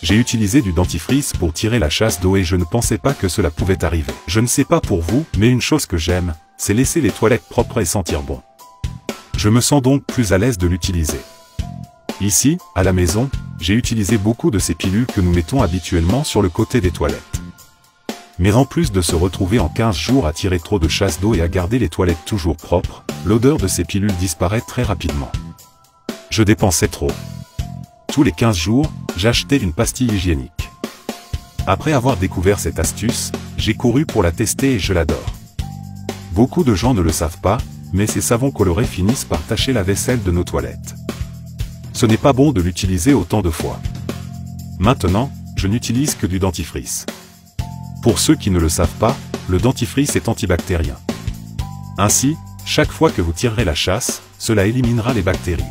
J'ai utilisé du dentifrice pour tirer la chasse d'eau et je ne pensais pas que cela pouvait arriver. Je ne sais pas pour vous, mais une chose que j'aime, c'est laisser les toilettes propres et sentir bon. Je me sens donc plus à l'aise de l'utiliser. Ici, à la maison, j'ai utilisé beaucoup de ces pilules que nous mettons habituellement sur le côté des toilettes. Mais en plus de se retrouver en 15 jours à tirer trop de chasse d'eau et à garder les toilettes toujours propres, l'odeur de ces pilules disparaît très rapidement. Je dépensais trop. Tous les 15 jours, j'achetais une pastille hygiénique. Après avoir découvert cette astuce, j'ai couru pour la tester et je l'adore. Beaucoup de gens ne le savent pas, mais ces savons colorés finissent par tacher la vaisselle de nos toilettes. Ce n'est pas bon de l'utiliser autant de fois. Maintenant, je n'utilise que du dentifrice. Pour ceux qui ne le savent pas, le dentifrice est antibactérien. Ainsi, chaque fois que vous tirerez la chasse, cela éliminera les bactéries.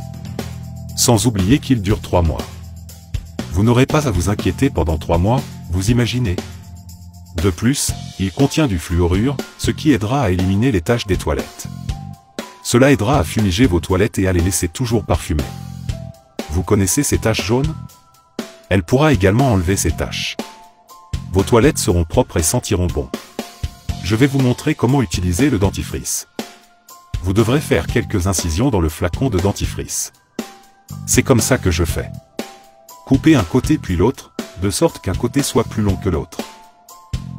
Sans oublier qu'il dure 3 mois. Vous n'aurez pas à vous inquiéter pendant 3 mois, vous imaginez. De plus, il contient du fluorure, ce qui aidera à éliminer les taches des toilettes. Cela aidera à fumiger vos toilettes et à les laisser toujours parfumées. Vous connaissez ces taches jaunes? Elle pourra également enlever ces taches. Vos toilettes seront propres et sentiront bon. Je vais vous montrer comment utiliser le dentifrice. Vous devrez faire quelques incisions dans le flacon de dentifrice. C'est comme ça que je fais. Coupez un côté puis l'autre, de sorte qu'un côté soit plus long que l'autre.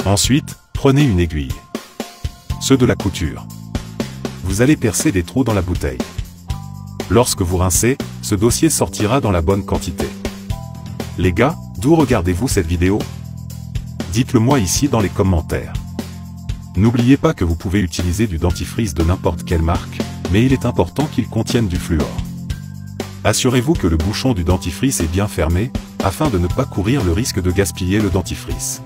Ensuite, prenez une aiguille. Ceux de la couture. Vous allez percer des trous dans la bouteille. Lorsque vous rincez, ce dossier sortira dans la bonne quantité. Les gars, d'où regardez-vous cette vidéo? Dites-le moi ici dans les commentaires. N'oubliez pas que vous pouvez utiliser du dentifrice de n'importe quelle marque, mais il est important qu'il contienne du fluor. Assurez-vous que le bouchon du dentifrice est bien fermé, afin de ne pas courir le risque de gaspiller le dentifrice.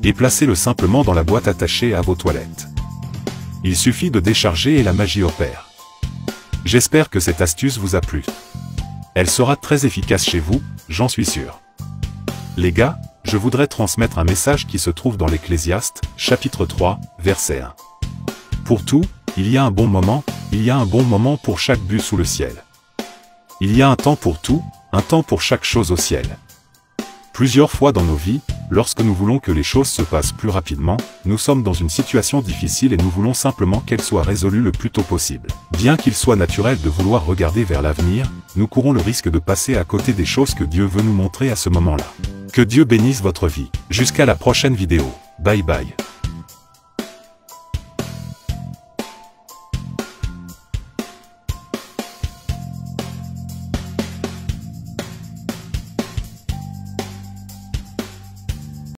Et placez-le simplement dans la boîte attachée à vos toilettes. Il suffit de décharger et la magie opère. J'espère que cette astuce vous a plu. Elle sera très efficace chez vous, j'en suis sûr. Les gars, je voudrais transmettre un message qui se trouve dans l'Ecclésiaste, chapitre 3, verset 1. Pour tout, il y a un bon moment, il y a un bon moment pour chaque but sous le ciel. Il y a un temps pour tout, un temps pour chaque chose au ciel. Plusieurs fois dans nos vies, lorsque nous voulons que les choses se passent plus rapidement, nous sommes dans une situation difficile et nous voulons simplement qu'elle soit résolue le plus tôt possible. Bien qu'il soit naturel de vouloir regarder vers l'avenir, nous courons le risque de passer à côté des choses que Dieu veut nous montrer à ce moment-là. Que Dieu bénisse votre vie. Jusqu'à la prochaine vidéo. Bye bye.